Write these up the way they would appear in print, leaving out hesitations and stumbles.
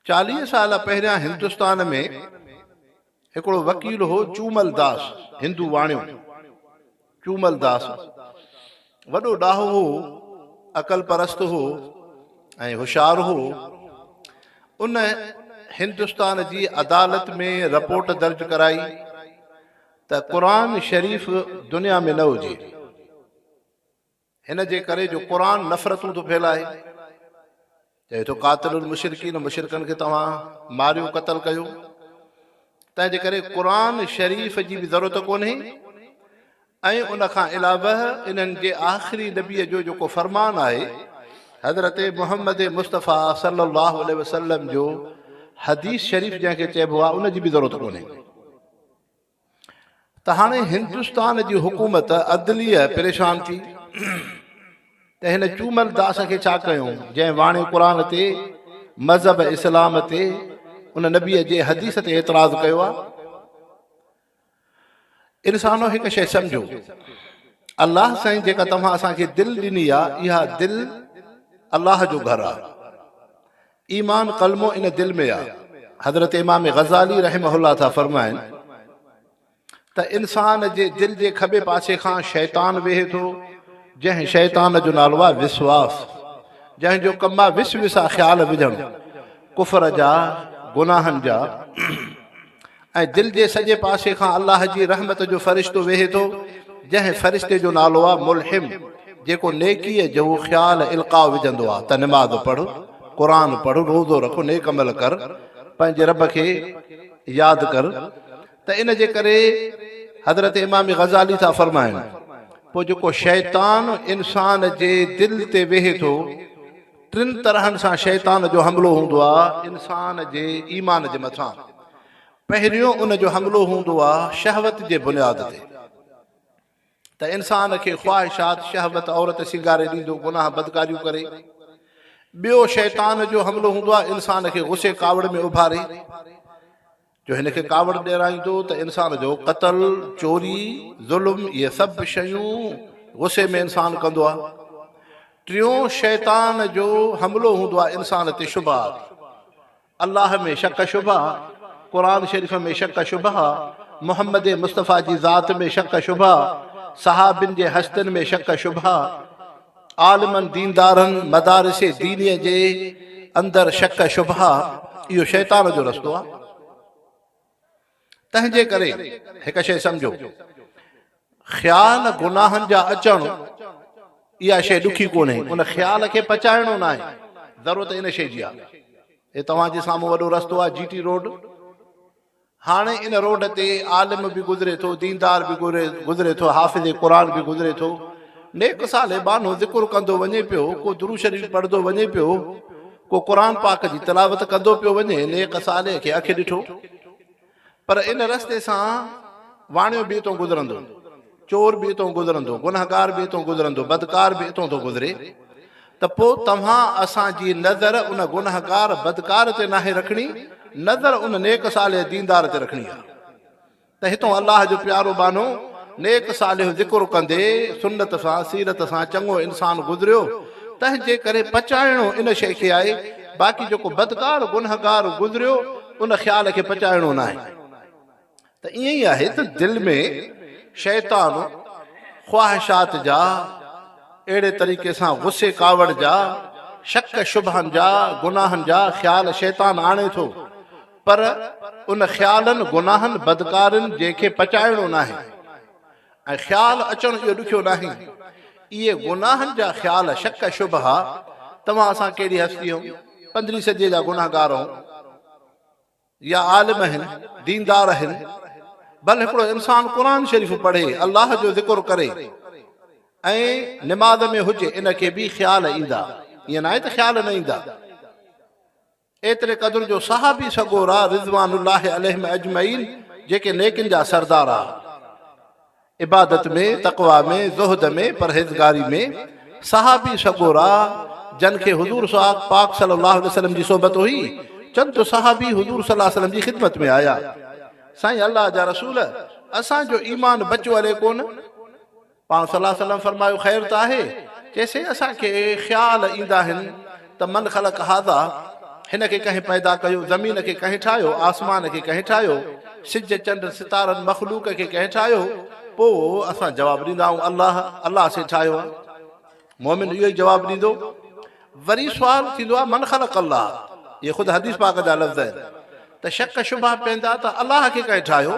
40 साल पहिरियां हिंदुस्तान में हिकिड़ो वकील हो चूमल दास, हिंदू वाणियो चूमल दास। वॾो ॾाहो हो, अकल परस्त हो ऐं होशियार हो। उन हिंदुस्तान जी अदालत में रिपोर्ट दर्ज कराई त क़ुरान शरीफ़ दुनिया में न हुजे। हिन जे करे जो क़ुरान नफ़रतूं थो फैलाए, चए थो क़ातिलुल मुशरिकीन, मुशरिकनि खे तव्हां मारियो, क़तल कयो। तंहिंजे करे क़ुरान शरीफ़ जी बि ज़रूरत कोन्हे। ऐं उन खां अलावा इन्हनि जे आख़िरी नबीअ जो जेको फ़रमान आहे, हज़रत मुहम्मद मुस्तफ़ा सल्लल्लाहु अलैहि वसल्लम जो हदीस शरीफ़ जंहिंखे चइबो आहे, उन जी बि ज़रूरत कोन्हे। त हाणे हिंदुस्तान जी हुकूमत अदलिया परेशान थी त हिन चूमल दास खे छा कयूं, जंहिं वाणे क़ुरान ते, मज़हब इस्लाम ते, उन नबीअ जे हदीस ते एतिराज़ कयो आहे। इंसानो हिकु शइ सम्झो, अल्लाह साईं जेका तव्हां असांखे दिलि ॾिनी आहे, इहा दिलि अल्लाह जो घर आहे। ईमान कलमो इन दिलि में आहे। हज़रत इमाम ग़ज़ाली रहमहुल्लाह था फरमाइनि त इंसान जे दिलि जे खॿे पासे खां शैतान वेहे थो, जंहिं शैतान जो नालो आहे विश्वास, जंहिंजो कमु आहे विस विसा ख़्याल विझणु कुफर जा, गुनाहनि जा। ऐं दिलि जे सॼे पासे खां अल्लाह जी रहमत जो फ़रिश्तो वेहे थो, जंहिं फ़रिश्ते जो नालो आहे मुल्हिम, जेको नेकीअ जो ख़्याल इल्का विझंदो आहे त निमाज़ पढ़, क़ुरान पढ़, रोज़ो रखो, नेक अमल कर, पंहिंजे रब खे यादि कर। त इन जे करे हज़रत इमाम ग़ज़ाली था फरमाइनि, पोइ जेको शैतान इंसान जे दिलि ते वेहे थो, टिनि तरहनि सां शैतान जो हमिलो हूंदो आहे इंसान जे ईमान जे मथां। पहिरियों उन जो हमिलो हूंदो आहे शहवत जे बुनियाद ते, त इंसान खे ख़्वाहिशात, शहवत, औरत सिंगारे ॾींदो, गुनाह बदकारियूं करे। ॿियो शैतान जो हमिलो हूंदो आहे इंसान खे गुस्से कावड़ में उभारे, जो हिन खे कावड़ ॾियाराईंदो त इंसान जो क़तल, चोरी, ज़ुल्म, इहे सभु शयूं गुस्से में इंसान कंदो आहे। टियों शैतान जो हमिलो हूंदो आहे इंसान ते शुबहात, अल्लाह में शक शुबहा, क़ुरान शरीफ़ में शक शुबहा, मुहम्मद मुस्तफ़ा जी ज़ात में शक शुबहा, सहाबिन जे हस्तनि में शक शुबहा, आलिमनि दीनदारनि मदारिसे दीनीअ जे अंदरि शक शुबहा। इहो शैतान जो रस्तो आहे। तंहिंजे करे हिकु शइ सम्झो, ख़्याल गुनाहनि जा अचणु इहा शइ ॾुखी कोन्हे, उन ख़्याल खे पचाइणो न आहे, ज़रूरत इन शइ जी आहे। हे तव्हांजे साम्हूं वॾो रस्तो आहे GT रोड। हाणे इन रोड ते आलिम बि गुज़रे थो, दीनदार बि गुज़रे थो, हाफ़िज़ क़ुरान बि गुज़रे थो, नेक साले बानो ज़िक्र कंदो वञे पियो, को दुरूद शरीफ़ पढ़ंदो वञे पियो, को क़ुरान पाक जी तिलावत कंदो पियो वञे, नेक साले खे अखि ॾिठो। पर इन रस्ते सां वाणियो बि हितां गुज़रंदो, चोर बि हितां गुज़रंदो, गुनहगार बि हितां गुज़रंदो, बदकार बि हितां थो गुज़रे। त पोइ तव्हां असांजी नज़र उन गुनहगार बदकार ते नाहे रखणी, नज़र उन नेक साले दीनदार ते रखणी आहे। त हितां अल्लाह जो प्यारो बानो नेक साले ज़िक्र कंदे, सुन्नत सां, सीरत सां चङो इंसान गुज़रियो। तंहिंजे करे पचाइणो इन शइ खे आहे। बाक़ी जेको बदकार गुनहगार गुज़रियो, उन ख़्याल खे पचाइणो न आहे। त ईअं ई आहे त दिलि में शैतान ख़्वाहिशात जा, अहिड़े तरीक़े सां गुस्से कावड़ जा, शक शुबहनि जा, गुनाहनि जा ख़्याल शैतान आणे थो। पर उन ख़्यालनि, गुनाहनि, बदकारनि जंहिंखे पचाइणो न आहे। ऐं ख़्याल अचणु इहो ॾुखियो न आहे। इहे गुनाहनि जा ख़्याल, शक शुबहा, तव्हां असां कहिड़ी हस्ती आहियूं, 15वीं सदीअ जा गुनाहगार आहियूं या आलिम आहिनि, दीनदार आहिनि, भले हिकिड़ो इंसान क़ुरान शरीफ़ पढ़े, अल्लाह जो ज़िक्र करे ऐं निमाज़ में हुजे, इन खे बि ख़्याल ईंदा। ईअं न आहे त ख़्याल न ईंदा। एतिरे क़दुरु जो सहाबी सगोरा रिज़वानुल्लाह अलैहिम अजमईन, जेके नेकिन जा सरदार आ, इबादत में, तक़वा में, ज़ुहद में, परहेज़गारी में, सहाबी सगोरा जन खे हुज़ूर पाक सल्लल्लाहु अलैहि वसल्लम जी सोबत हुई। चंद तो सहाबी हुज़ूर सल्लल्लाहु अलैहि वसल्लम जी ख़िदमत में आया। साईं अल्लाह जा रसूल, असांजो ईमान बचो हले कोन। पाण सल्लल्लाहु अलैहि वसल्लम फरमायो ख़ैर त आहे, चइसे असांखे ख़्याल ईंदा आहिनि त मन ख़लक़ हाज़ा, हिन खे कंहिं पैदा कयो, ज़मीन खे कंहिं ठाहियो, आसमान खे कंहिं ठाहियो, सिज चंड सितारनि मख़लूक खे कंहिं ठाहियो। पोइ असां जवाबु ॾींदा आहियूं अलाह अलाह से ठाहियो आहे। मोमिन इहो ई जवाबु ॾींदो। वरी सुवाल थींदो आहे मन ख़लक़ अल्लाह, इहे ख़ुदि हदीस पाक जा लफ़्ज़ आहिनि। त शक शुबा पवंदा त अलाह खे कंहिं ठाहियो,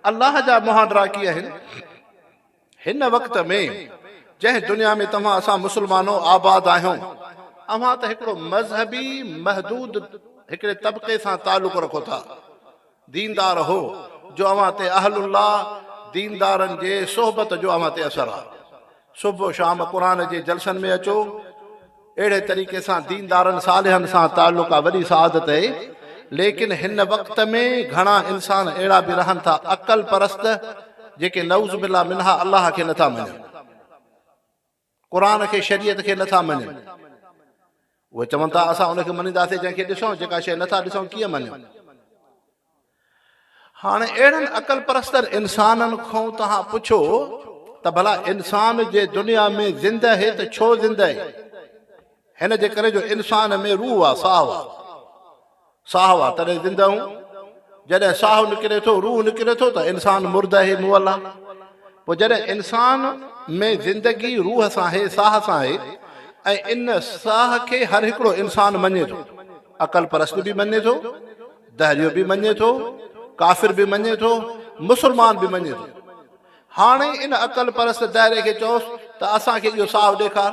अलाह जा मुहांडरा कीअं आहिनि। हिन वक़्त में जंहिं दुनिया में तव्हां असां मुस्लमानो आबाद आहियूं, अव्हां त हिकिड़ो मज़हबी महदूद हिकिड़े तबिक़े सां तालुक़ रखो था। दीनदार हो जो अव्हां ते अहलुल्लाह दीनदारनि जे सोहबत जो अव्हां ते असरु आहे। सुबुह शाम क़ुर जे जलसनि में अचो, अहिड़े तरीक़े सां दीनदारनि सालिहनि सां तालुक़ आहे, वॾी सआदत आहे। लेकिन हिन वक़्त में घणा इंसान अहिड़ा बि रहनि था अक़ल परस्त, जेके नऊज़ बिल्लाह मिन्हा अलाह खे नथा मञनि, क़ुर खे शरीयत खे नथा मञनि। उहे चवनि था असां उनखे मञींदासीं जंहिंखे ॾिसूं, जेका शइ नथा ॾिसूं कीअं मञूं। हाणे अहिड़नि अक़ल परस्तनि इंसाननि खां तव्हां पुछो त भला इंसान जे दुनिया में ज़िंदह आहे त छो ज़िंदह आहे। हिन जे करे जो इंसान में रूह आहे, साहु आहे, साहु आहे तॾहिं ज़िंदह हूं। जॾहिं साहु निकिरे थो, रूह निकिरे थो त इंसान मुर्द आहे, मुअल आहे। पोइ जॾहिं इंसान में ज़िंदगी रूह सां आहे, साह सां आहे, ऐं इन साह खे हर हिकिड़ो इंसान मञे थो, अक़ल परस्त बि मञे थो, दहरियो बि मञे थो, काफ़िर बि मञे थो, मुस्लमान बि मञे थो। हाणे इन अक़ल परस्त दायरे खे चओसि त असांखे इहो साहु ॾेखार।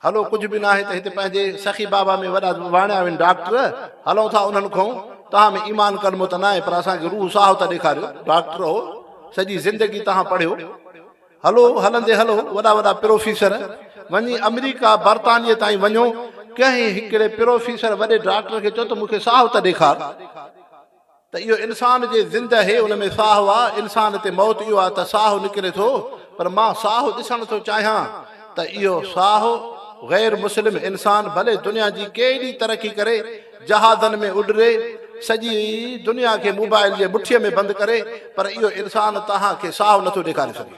हलो कुझु बि न आहे त हिते पंहिंजे सखी बाबा में वॾा वाणिया आहिनि डॉक्टर, हलूं था उन्हनि खां, तव्हां में ईमान कलमो त न आहे पर असांखे रूह साहु त ॾेखारियो। डॉक्टर हो, सॼी ज़िंदगी तव्हां पढ़ियो, हलो हलंदे हलो वॾा वॾा प्रोफेसर वञी अमेरिका बर्तानिया ताईं वञो, कंहिं हिकिड़े प्रोफेसर वॾे डॉक्टर खे चओ त मूंखे साहु त ॾेखार। त इहो इंसान जे ज़िंदह आहे, उन में साहु आहे। इंसान ते मौत इहो आहे त साहु निकिरे थो, पर मां साहु ॾिसणु थो चाहियां त इहो साहु गैर मुस्लिम इंसान भले दुनिया जी केॾी तरक़ी करे, जहाज़नि में उॾरे, सॼी दुनिया खे मोबाइल जे मुठीअ में बंदि करे, पर इहो इंसान तव्हांखे साहु नथो ॾेखारे सघे।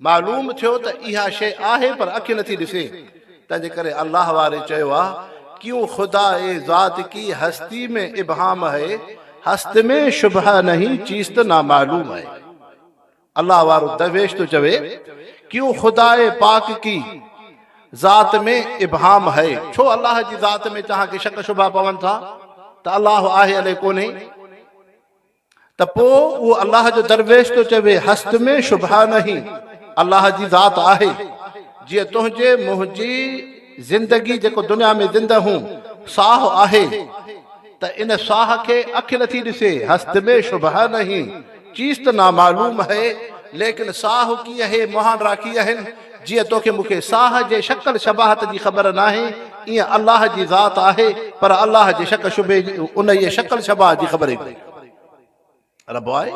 मालूम थियो त इहा शइ आहे पर अखि नथी ॾिसे। तंहिंजे करे अल्लाह वारे चयो आहे, क्यों खुदा ए ज़ात की हस्ती में इबहाम है, हस्त में शुबह नहीं चीज़ त नामालूम है। अल्लाह वारो दरवेश तो चवे, क्यों खुदा ए पाक की ज़ात में इबहाम है। छो अल्लाह जी ज़ात में तव्हांखे शक शुबा पवनि था त अल्लाह आहे अलाए कोन्हे। त पोइ उहो अल्लाह जो दरवेश तो चवे, हस्त में शुबह नहीं, अल्लाह जी ज़ात आहे। जीअं तुंहिंजे मुंहिंजी ज़िंदगी जेको दुनिया में ज़िंदह हूं साहु आहे, त इन साह खे अखि नथी ॾिसे, हस्त में शुबह नहीं चीज़ त नामालूम है। लेकिन साहु कीअं आहे, मुहांडरा कीअं आहिनि। जीअं तोखे मूंखे साह जे शक्ल शबाहत जी ख़बर न आहे, ईअं अल्लाह जी ज़ात आहे, पर अल्लाह जे शक शुबे उन जी शक्ल शबाहत जी ख़बर ई कोन्हे। रब आहे,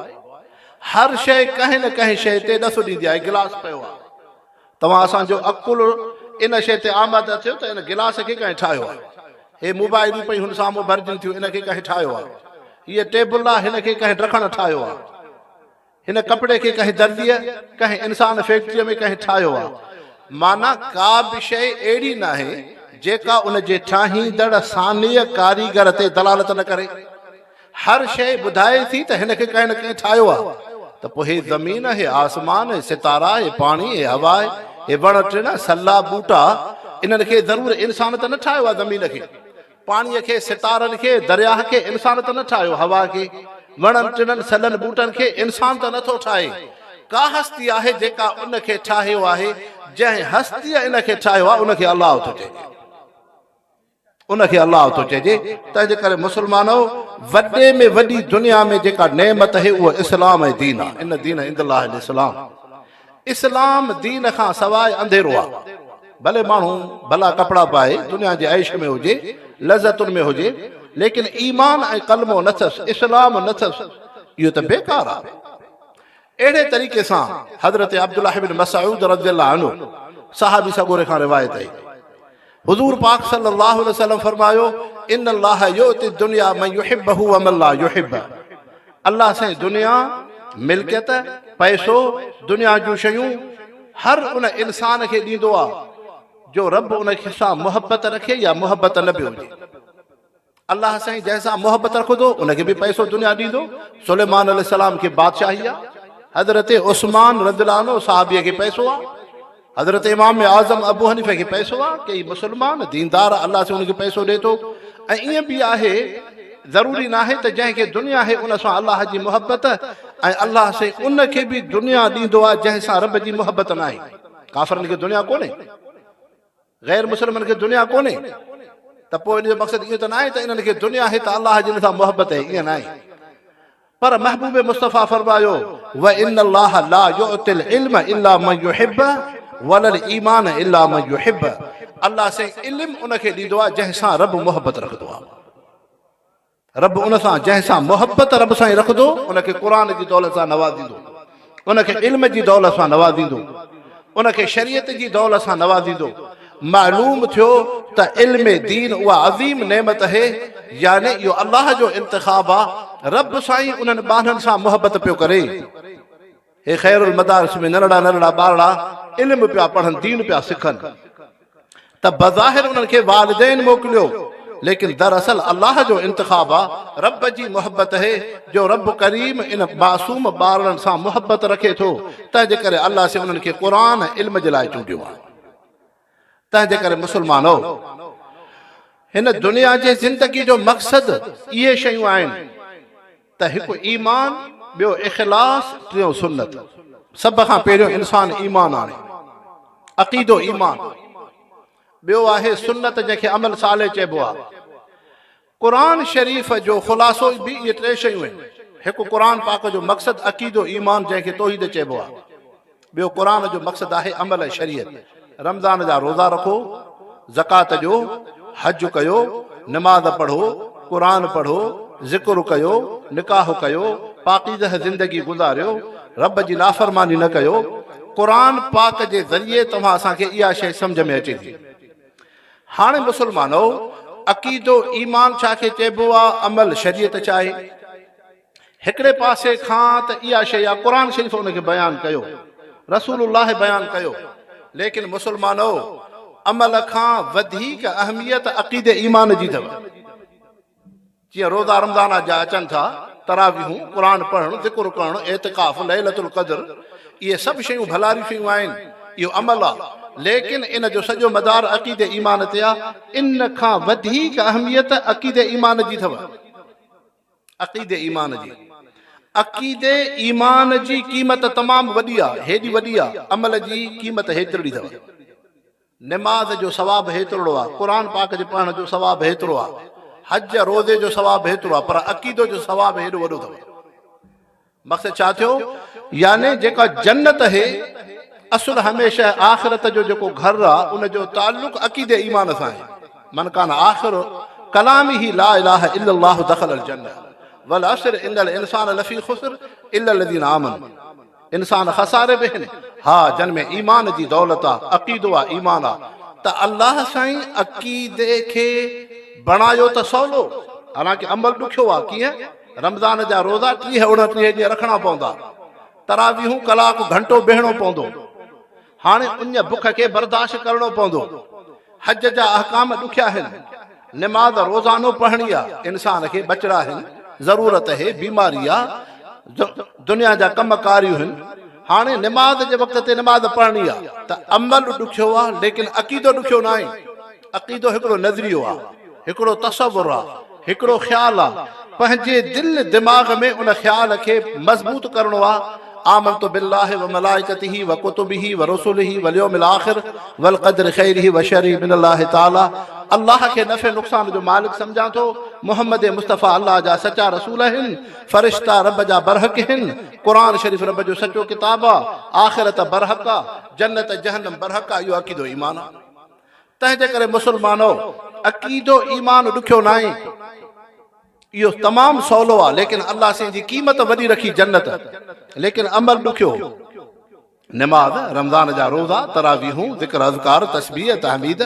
हर शइ कंहिं न कंहिं शइ ते ॾसु ॾींदी आहे। गिलास पियो आहे, तव्हां असांजो अकुल इन शइ ते आमाद थियो त इन गिलास खे कंहिं ठाहियो आहे। हे मोबाइलूं पई हुन साम्हूं भरिजनि थियूं, इन खे कंहिं ठाहियो आहे। हीअ टेबल आहे, हिन खे कंहिं रखणु ठाहियो आहे। हिन कपिड़े खे कंहिं दर्जीअ, कंहिं इंसान फैक्ट्रीअ में कंहिं ठाहियो आहे। माना का बि शइ अहिड़ी न आहे जेका उन जे ठाहींदड़ सानीअ कारीगर ते दलालत न करे। हर शइ ॿुधाए थी त हिन खे कंहिं न कंहिं ठाहियो आहे। त पोइ हे ज़मीन, हे आसमान, हे सितारा, हे पाणी, हे हवा, हे वण टिण, सला बूटा, इन्हनि खे ज़रूरु इंसान त न ठाहियो आहे। ज़मीन खे, पाणीअ खे, सितारनि खे, दरिया खे इंसान त न ठाहियो। हवा खे, वणनि टिणनि, सलनि बूटनि खे इंसान त नथो ठाहे। का हस्ती आहे जेका उन खे ठाहियो आहे। जंहिं हस्तीअ इन खे ठाहियो आहे उनखे अलाह थो चइजे, उनखे अलाह थो चइजे। तंहिंजे करे मुस्लमानो, वॾे में वॾी दुनिया में जेका नेमत आहे उहा इस्लाम ऐं दीन आहे। इन दीन इंदल्लाह इस्लाम, इस्लाम दीन खां सवाइ अंधेरो आहे। भले माण्हू भला कपिड़ा पाए, दुनिया जे ऐश में हुजे, लज़तुनि में हुजे, लेकिन ईमान ऐं कलमो न अथसि, इस्लाम न अथसि, इहो त बेकार आहे। अहिड़े तरीक़े सां हज़रत अब्दुल्लाह इब्न मसऊद रज़ियल्लाहु अन्हु सहाबी सगोरे खां रिवायत आहे, हुज़ूर पाक सल्लल्लाहु अलैहि वसल्लम फरमायो, इन्नल्लाह युति दुनिया मन युहिब्बहु व मन ला युहिब्ब। अल्लाह से दुनिया, मिल्कियत, पैसो, दुनिया जूं शयूं हर उन इंसान खे ॾींदो आहे जो रब उन सां मोहब्बत रखे या मोहब्बत न बि हुजे। अल्लाह साईं जंहिंसां मोहब्बत रखंदो उनखे बि पैसो दुनिया ॾींदो। सुलेमान अलैहिस्सलाम खे बादशाही आहे, हज़रत उस्मान रज़ियल्लाहु अन्हु साहबीअ खे पैसो आहे, हज़रत इमाम आज़म अबू हनीफ़ा खे पैसो आहे। कई मुस्लमान दीनदार अल्लाह से उनखे पैसो ॾिए थो। ऐं ईअं बि आहे, ज़रूरी न आहे त जंहिंखे दुनिया आहे उन सां अल्लाह जी मोहब्बत, ऐं अल्लाह से उनखे बि दुनिया ॾींदो आहे जंहिंसां रब जी मोहब्बत न आहे। काफ़रनि खे दुनिया कोन्हे, गैर मुस्लिमनि खे दुनिया कोन्हे, त पोइ इनजो मक़सदु इहो त न आहे त इन्हनि खे दुनिया आहे त अल्लाह जी सां मोहब्बत आहे, ईअं न आहे। पर महबूब मुस्तफ़ा फरमायो व इन्नल्लाह ला युअतिल इल्म इल्ला मन युहिब्ब वलल ईमान इल्ला मन युहिब्ब। अल्लाह से इल्म उनखे ॾींदो आहे जंहिंसां रब मोहब्बत रखंदो आहे। रब उन सां जंहिंसां मोहब्बत रब सां ई रखंदो उनखे क़ुरान जी दौलत सां नवाज़ींदो, उनखे इल्म जी दौलत सां नवाज़ींदो, उनखे शरीयत जी दौलत सां नवाज़ींदो। मालूम थियो त इल्म दीन उहा अज़ीम नेमत है, यानी इहो अल्लाह जो इंतिखाब आहे। रब साईं उन्हनि ॿारनि सां मोहब्बत पियो करे। हे ख़ैरुल मदारिस में नंढड़ा नंढड़ा ॿारड़ा इल्म पिया पढ़नि, दीन पिया सिखनि, त बज़ाहिर उन्हनि खे वालिदैन मोकिलियो, लेकिन दरअसल अल्लाह जो इंतिखाब आहे। रब जी मोहब्बत है जो रब करीम इन मासूम ॿारनि सां मोहब्बत रखे थो, तंहिंजे करे अल्लाह से उन्हनि खे क़ुरान इल्म जे लाइ चूंडियो आहे। तंहिंजे करे मुस्लमानो, हिन दुनिया जे ज़िंदगी जो मक़सदु इहे शयूं आहिनि त हिकु ईमान, ॿियो इख़लास, टियों सुन्नत। सभ खां पहिरियों इंसान ईमान आणे, अक़ीदो ईमान। ॿियो आहे सुन्नत जंहिंखे अमल साले चइबो आहे। क़ुरान शरीफ़ जो ख़ुलासो बि इहे टे शयूं आहिनि। हिकु क़ुरान पाक जो मक़सदु अक़ीदो ईमान जंहिंखे तौहीद चइबो आहे। ॿियो क़ुरान जो मक़सदु आहे अमल ऐं शरीयत। रमज़ान जा रोज़ा रखो, ज़कात जो, हज कयो, नमाज़ पढ़ो, क़ुरान पढ़ो, ज़िक्र कयो, निकाह कयो, पाकीज़ह ज़िंदगी गुज़ारियो, रब जी नाफ़रमानी न कयो। क़ुरान पाक जे ज़रिए तव्हां असांखे इहा शइ सम्झ में अचे थी। हाणे मुस्लमानो, अक़ीदो ईमान छा खे चइबो आहे, अमल शरीयत चाहे। हिकिड़े पासे खां त इहा शइ आहे, क़ुरान शरीफ़ उनखे बयानु कयो, रसूलुल्लाह बयानु कयो। लेकिन मुस्लमानो, अमल खां वधीक अहमियत अक़ीदे ईमान जी अथव। जीअं रोज़ा रमज़ान जा अचनि था, तरावीहूं, क़ुरान पढ़णु, ज़िक्र करणु, एतिकाफ़, लैलतुल क़द्र, इहे सभु शयूं भलारी शयूं आहिनि, इहो अमल आहे। लेकिन इन जो सॼो मदार अक़ीदे ईमान ते आहे। इन खां वधीक अहमियत अक़ीदे ईमान जी अथव। अक़ीदे ईमान जी, अक़ीदे ईमान जी क़ीमत तमामु वॾी आहे, हेॾी वॾी आहे। अमल जी क़ीमत हेतिरी अथव। निमाज़ जो सवाबु हेतिरो आहे, क़ुरान पाक जे पढ़ण जो सवाबु हेतिरो आहे, हज रोज़े जो सवाबु हेतिरो आहे, पर अक़ीदो जो सवाबु हेॾो वॾो अथव। मक़सदु छा थियो, यानी जेका जन्नत है, असुल हमेशह आख़िरत जो जेको घर आहे, उन जो ताल्लुक़ अक़ीदे ईमान सां आहे। मन कान आख़िर कलाम ही ला इलाहा इल्लल्लाहु दख़लल जन्नह वल असर इन्नल इंसान लफ़ी ख़ुस्र इल्ला लज़ीना आमनू। इंसान खसारे में आहिनि, हा, जन में ईमान जी दौलत आहे, अक़ीदो आहे, ईमान आहे। त अल्लाह साईं अक़ीदे खे बणायो त सवलो, हालांकि अमल ॾुखियो आहे। कीअं? रमज़ान जा रोज़ा 30-29 ॾींहं रखणा पवंदा, तरावीहूं कलाक घंटो बेहणो पवंदो, हाणे उन बुख खे बर्दाश्त करणो पवंदो। हज जा अहकाम ॾुखिया आहिनि, निमाज़ रोज़ानो पढ़णी आहे, इंसान खे बचड़ा आहिनि, ज़रूरत है, बीमारी आहे, दुनिया जा कम कारियूं आहिनि। हाणे निमाज़ जे वक़्त ते निमाज़ पढ़णी आहे, त अमल ॾुखियो आहे, लेकिन अक़ीदो ॾुखियो न आहे। अक़ीदो हिकिड़ो नज़रियो आहे, हिकिड़ो तसवुर आहे, हिकिड़ो ख़्यालु आहे। पंहिंजे दिलि दिमाग़ में उन ख़्याल खे मज़बूत करणो आहे। आमनतु बिल्लाहि व मलाइकतिही व कुतुबिही व रुसुलिही वल यौमिल आख़िर वल क़द्र ख़ैरिही व शर्रिही मिनल्लाहि ताला। अल्लाह खे नफ़े नुक़सान जो मालिक सम्झां थो। मोहम्मद मुस्तफ़ा अल्लाह जा सचा रसूल आहिनि, फ़रिश्ता रब जा बरहक आहिनि, क़ुरान शरीफ़ रब जो सचो किताब आहे, आख़िरत बरहक आहे, जन्नत जहन्नम बरहक आहे। इहो अक़ीदो ईमान आहे। तंहिंजे करे मुस्लमानो, अक़ीदो ईमान ॾुखियो न आहे, इहो तमामु सवलो आहे। लेकिन अल्लाह साईं जी क़ीमत वॾी रखी जन्नत, लेकिन अमल ॾुखियो। निमाज़, रमज़ान जा रोज़ा, तरावीहूं, ज़िक्र, अज़कार, तस्बीह, तहमीद,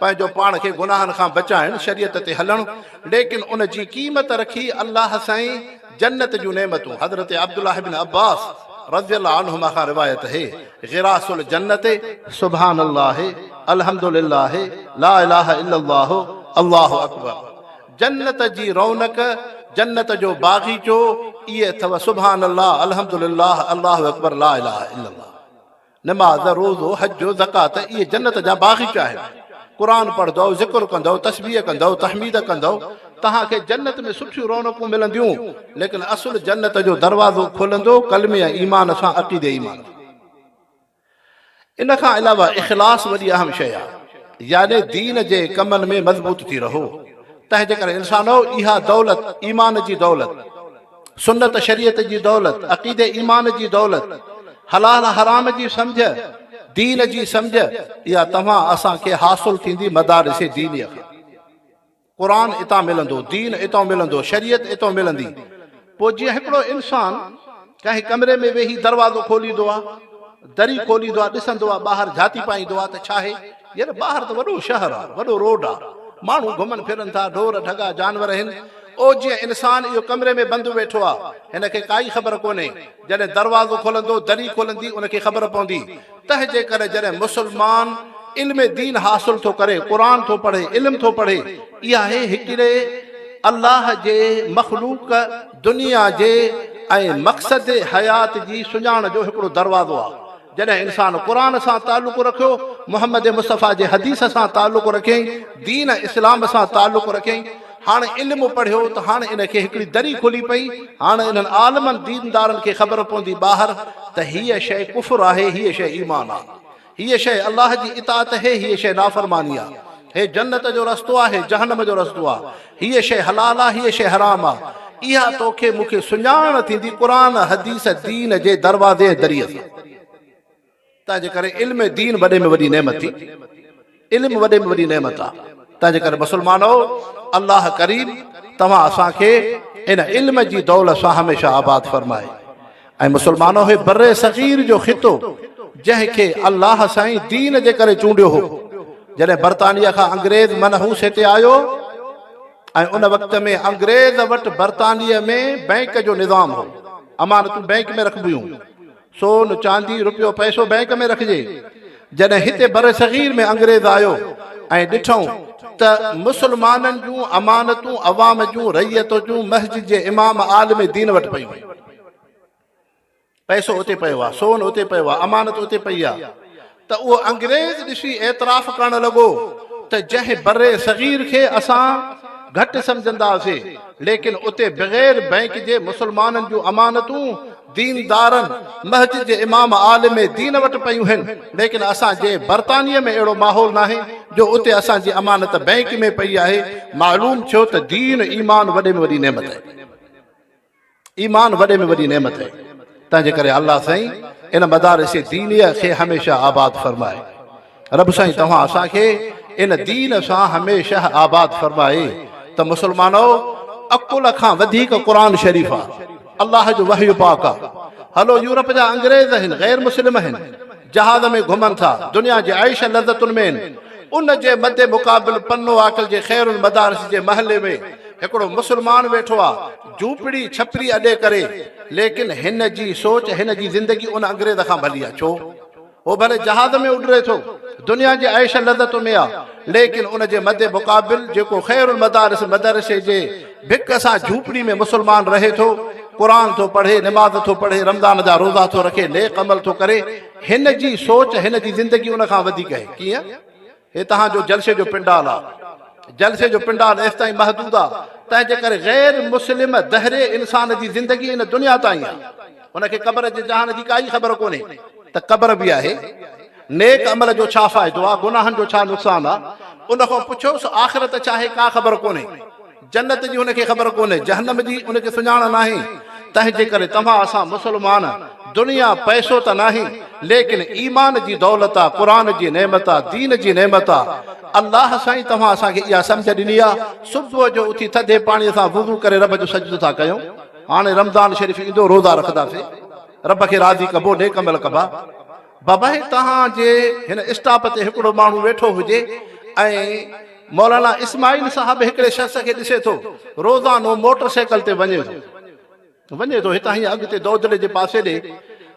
पंहिंजो पाण खे गुनाहनि खां बचाइण, शरीयत ते हलणु, लेकिन उन जी क़ीमत रखी अल्लाह साईं जन्नत जूं नेमतूं। हज़रत अब्दुल्लाह इब्न अब्बास रज़ियल्लाहु अन्हुमा खां रिवायत है, गिरासुल जन्नत सुभान अल्लाह अल्हम्दुलिल्लाह ला इलाहा इल्लल्लाह अल्लाहु अकबर। जन्नत जी रौनक, जन्नत जो बागीचो इहे अथव सुभान अल्लाह अल्हम्दुलिल्लाह अल्लाहु अकबर ला इलाहा इल्लल्लाह। नमाज़, रोज़ो, हज, ज़कात इहे जन्नत जा बागीचा आहिनि। क़ुरान पढ़ंदो, ज़िक्र कंदो, तस्बीह कंदो, तहमीद कंदो, तव्हांखे जन्नत में सुठियूं रौनकूं मिलंदियूं। लेकिन असुल जन्नत जो दरवाज़ो खुलंदो कलमे ऐं ईमान सां, अक़ीदे ईमान। इन खां अलावा इख़लास वॾी अहम शइ आहे, यानी दीन जे कमनि में मज़बूत थी रहो। तंहिंजे करे इंसानो इहा दौलत, ईमान जी दौलत, सुन्नत शरीयत जी दौलत, अक़ीदे ईमान जी दौलत, हलाल हराम जी सम्झ, दीन जी सम्झ, इहा तव्हां असांखे हासिल थींदी मदारिस दीनीअ खां। क़ुरान इतां मिलंदो, दीन इतां मिलंदो, शरीयत इतां मिलंदी। पोइ जीअं हिकिड़ो इंसान कंहिं कमरे में वेही दरवाज़ो खोलींदो आहे, दरी खोलींदो आहे, ॾिसंदो आहे ॿाहिरि झाती पाईंदो आहे त छा आहे, यार ॿाहिरि त वॾो शहर आहे, वॾो रोड आहे, माण्हू घुमनि फिरनि था, ढोर ढगा जानवर आहिनि। ओ जीअं इंसान इहो कमरे में बंदि वेठो आहे, हिनखे काई ख़बर कोन्हे। जॾहिं दरवाज़ो खोलंदो, दरी खोलंदी, उनखे ख़बर पवंदी। तंहिंजे करे जॾहिं मुस्लमान इल्म दीन हासिल थो करे, क़ुरान थो पढ़े, इल्म थो पढ़े, इहा आहे हिकिड़े अल्लाह जे मख़लूक दुनिया जे ऐं मक़सद हयात जी सुञाण जो हिकिड़ो दरवाज़ो आहे। जॾहिं इंसान क़ुरान सां तालुक़ु रखियो, मुहम्मद मुस्तफ़ा जे हदीस सां तालुक़ु रखियईं, दीन इस्लाम सां तालुक़ु रखियईं, हाणे इल्मु पढ़ियो त हाणे इनखे हिकिड़ी दरी खुली पई। हाणे इन्हनि आलमनि दीनदारनि खे ख़बर पवंदी ॿाहिरि त हीअ शइ कुफ़्र आहे, हीअ शइ ईमान आहे, हीअ शइ अल्लाह जी इताअत आहे, हीअ शइ नाफ़रमानी आहे, हे जन्नत जो रस्तो आहे, जहन्नम जो रस्तो आहे, हीअ शइ हलाल आहे, हीअ शइ हराम आहे। इहा तोखे मूंखे सुञाण थींदी क़ुरान हदीस दीन जे दरवाज़े ज़रिए सां। तंहिंजे करे इल्म दीन वॾे में वॾी नेमत थी, इल्म वॾे में वॾी नेमत आहे। तंहिंजे करे मुस्लमानो, अल्लाह करीम तव्हां असांखे इन इल्म जी दौलत सां हमेशह आबाद फरमाए। ऐं मुस्लमानो, हे बर्रे सग़ीर जो ख़ितो जंहिंखे अल्लाह साईं दीन जे करे चूंडियो हो, जॾहिं बर्तानिया खां अंग्रेज़ मनहूस हिते आयो, ऐं उन वक़्त में अंग्रेज़ वटि बर्तानिया में बैंक जो निज़ाम हो, अमानतूं बैंक में रखबियूं, सोन चांदी रुपयो पैसो बैंक में रखिजे। जॾहिं हिते बर सग़ीर में अंग्रेज़ आयो ऐं ॾिठऊं त मुस्लमाननि जूं अमानतूं अवाम जूं रैयत जूं मस्जिद जे इमाम आलिम दीन वटि पयूं, पैसो उते पियो आहे, सोन उते पियो आहे, अमानत उते पई आहे, त उहो अंग्रेज़ ॾिसी एतराफ़ करणु लॻो त जंहिं बर्रे सग़ीर खे असां घटि सम्झंदा हुआसीं, लेकिन उते बग़ैर बैंक जे मुस्लमाननि जूं अमानतूं दीनदारनि मस्जिद जे इमाम आलिम दीन वटि पयूं आहिनि। लेकिन असांजे बर्तानिया में अहिड़ो माहौल नाहे जो उते असांजी अमानत बैंक में पई आहे। मालूम थियो त दीन ईमान वॾे में वॾी नेमत आहे, ईमान वॾे में वॾी नेमत आहे। तंहिंजे करे अल्लाह साईं इन मदारिस दीनीअ खे हमेशह आबाद फरमाए। रब साईं तव्हां असांखे इन दीन सां हमेशह आबाद फरमाए। त मुस्लमानो, अकुल खां वधीक क़ुरान शरीफ़ आहे, अल्लाह जो वहयु पाक आहे। हलो, यूरोप जा अंग्रेज़ आहिनि, गैर मुस्लिम आहिनि, जहाज़ में घुमनि था, दुनिया जे आइश लज़तुनि में आहिनि। उन जे मदे मुक़ाबिल पन्नो आकल जे ख़ैरुल मदारिस जे महले में हिकिड़ो मुस्लमान वेठो आहे, झूपड़ी छपरी अॾे करे, लेकिन हिन जी सोच, हिन जी ज़िंदगी उन अंग्रेज़ खां भली आहे। छो? वो भले जहाज़ में उॾरे थो, दुनिया जे आइश लज़त में आहे, लेकिन उन जे मदे मुक़ाबिल जेको ख़ैरुल मदारिस मदरसे जे भिक सां झूपड़ी में मुस्लमान रहे थो, क़ुरान थो पढ़े, नमाज़ थो पढ़े, रमज़ान जा रोज़ा थो रखे, नेक अमल थो करे, हिन जी सोच, हिन जी ज़िंदगी उन खां वधीक आहे। कीअं? हे तव्हांजो जलसे जो पिंडाल आहे, जलसे जो पिंडाल एसि ताईं महदूद आहे। तंहिंजे करे गैर मुस्लिम दहरे इंसान जी ज़िंदगी इन दुनिया ताईं आहे, उनखे क़ब्र जे जहान जी काई ख़बर कोन्हे त क़ब्र बि आहे, नेक अमल जो छा फ़ाइदो आहे, गुनाहनि जो छा नुक़सान आहे। उन खां पुछोसि आख़िरत छा आहे, का ख़बर कोन्हे, जन्नत जी उनखे ख़बर कोन्हे, जहन्नम जी उनखे सुञाण नाहे। तंहिंजे करे तव्हां असां मुस्लमान, दुनिया पैसो त नाहे, लेकिन ईमान जी दौलत आहे, क़ुरान जी नेमत आहे, दीन जी नेमत आहे। अल्लाह साईं तव्हां असांखे इहा सम्झ ॾिनी आहे। सुबुह जो उथी थधे पाणीअ सां वुज़ू करे रब जो सजदो था कयूं। हाणे रमज़ान शरीफ़ ईंदो, रोज़ा रखंदासीं, रब खे राज़ी कबो, नेक अमल कबा। बाबा तव्हांजे हिन स्टाप ते हिकिड़ो माण्हू वेठो हुजे ऐं मौलाना इस्माइल साहब हिकिड़े शख़्स खे ॾिसे थो, रोज़ानो मोटर साइकिल ते वञे थो, हितां हीअं अॻिते दौदले जे पासे ॾे,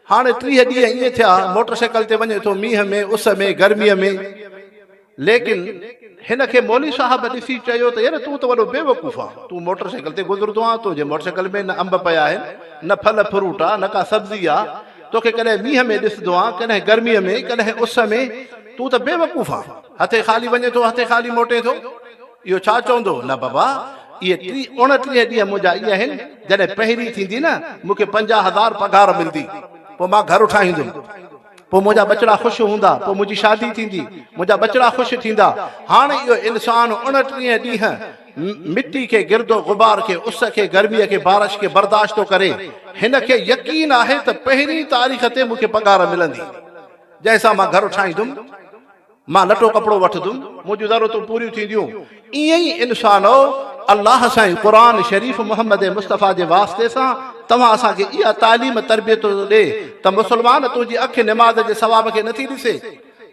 हाणे 30 ॾींहं ईअं थिया मोटरसाइकिल ते वञे थो मींहं में उस में गर्मीअ में लेकिन हिन खे मौली साहब ॾिसी चयो त यार तूं त वॾो बेवकूफ़ आहे तूं मोटरसाइकिल ते गुज़रंदो आहे तुंहिंजे मोटरसाइकिल में न अंब पिया आहिनि न फल फ्रूट आहे न का सब्ज़ी आहे तोखे कॾहिं मींहं में ॾिसंदो आहे कॾहिं गर्मीअ में कॾहिं उस में तूं त बेवकूफ़ आहे हथे ख़ाली वञे थो हथे ख़ाली मोटे थो इहो छा चवंदो न बाबा इहे 29 ॾींहं मुंहिंजा इहे आहिनि जॾहिं पहिरीं थींदी न मूंखे 50,000 पघार मिलंदी पोइ मां घरु ठाहींदुमि पोइ मुंहिंजा बचड़ा ख़ुशि हूंदा पोइ मुंहिंजी शादी थींदी मुंहिंजा बचड़ा ख़ुशि थींदा हाणे इहो इंसानु 29 ॾींहं मिटी खे गिरदो गुबार खे उस खे गर्मीअ खे बारिश खे बर्दाश्त थो करे हिन खे यकीन आहे त पहिरीं तारीख़ ते मूंखे पघार मिलंदी जंहिंसां मां घरु ठाहींदुमि मां लटो कपिड़ो वठंदुमि मुंहिंजूं ज़रूरतूं पूरियूं थींदियूं ईअं ई इंसान अल्लाह साईं क़ुर शरीफ़ मुहम्मद मुस्तफ़ा जे वास्ते सां तव्हां असांखे इहा तालीम तरबियत ॾे त मुस्लमान तुंहिंजी अखि निमाज़ जे सवाब खे नथी ॾिसे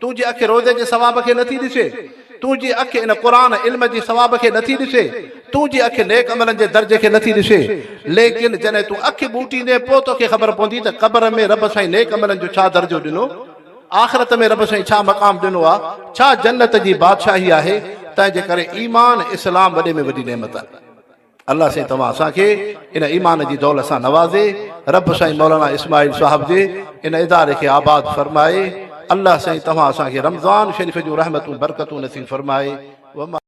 तुंहिंजी अखि रोज़े जे सवाब खे नथी ॾिसे तुंहिंजी अखि इन क़ुर इल्म जी सवाब खे नथी ॾिसे तुंहिंजी अखि नेक अमलनि जे दर्जे खे नथी ॾिसे लेकिन जॾहिं तूं अखि ॿूटींदे पोइ तोखे ख़बर पवंदी त क़बर में रब साईं नेक अमलनि जो छा दर्जो ॾिनो आख़िरत में रब साईं छा मक़ाम ॾिनो आहे छा जन्नत जी बादशाही आहे तंहिंजे करे ईमान इस्लाम वॾे में वॾी नेमत आहे अल्लाह साईं तव्हां असांखे इन ईमान जी दौलत सां नवाज़े रब साईं मौलाना इस्माइल साहब जे इन इदारे खे आबाद फरमाए अल्लाह साईं तव्हां असांखे रमज़ान शरीफ़ जूं रहमतूं बरकतूं नसीब फरमाए